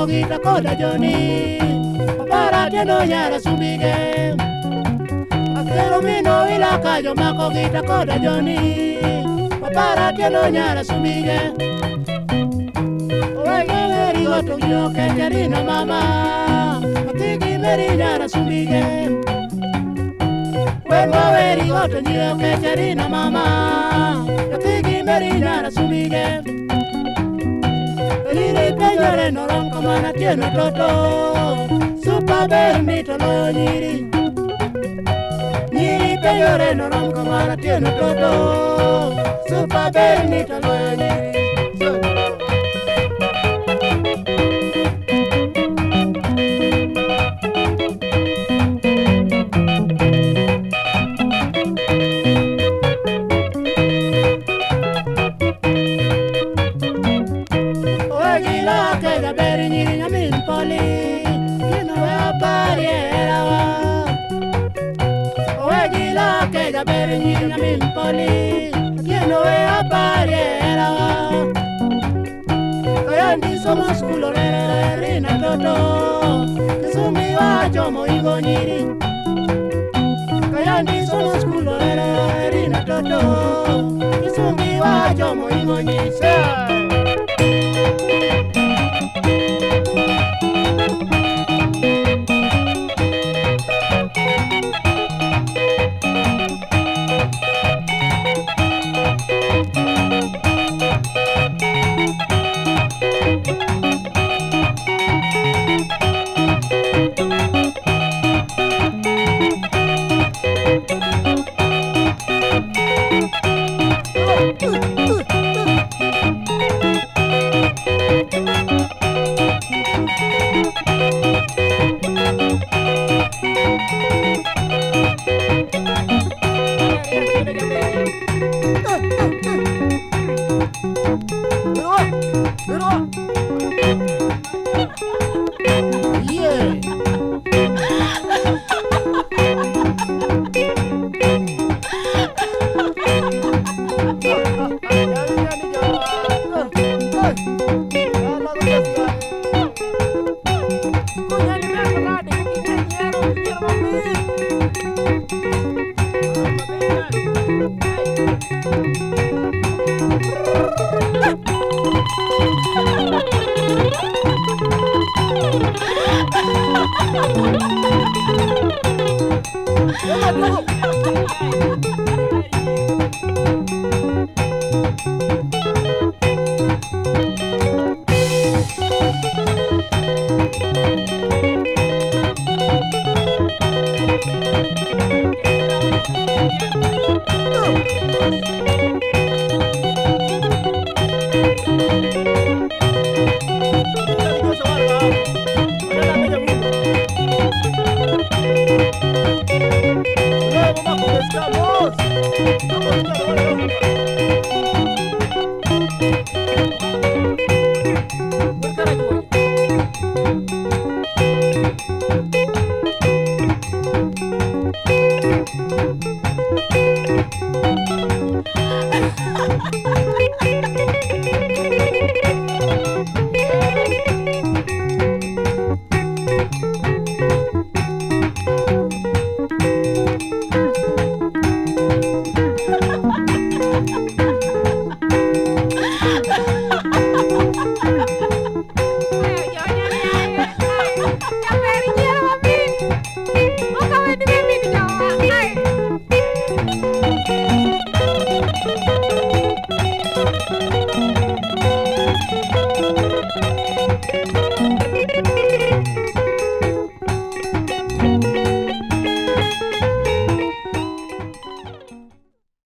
mako gita koda joni para teno nyara sumbige akero mino ila kajo mako gita koda joni para teno nyara sumbige owe rigo to yo kecherina mama atigi meri nyara sumbige we rigo to yo kecherina mama atigi meri nyara sumbige Lire peñore no ronco mana tiene toto Supa bernito lo nyiri Nyiri peñore no ronco mana tiene toto Supa bernito lo nyiri Nyina min poli Kieno e apariera Kayandi somo skulo rina toto Kisumi wa chomo igo nyiri Kayandi somo skulo rina toto Kisumi wa chomo igo nyiri Vamos!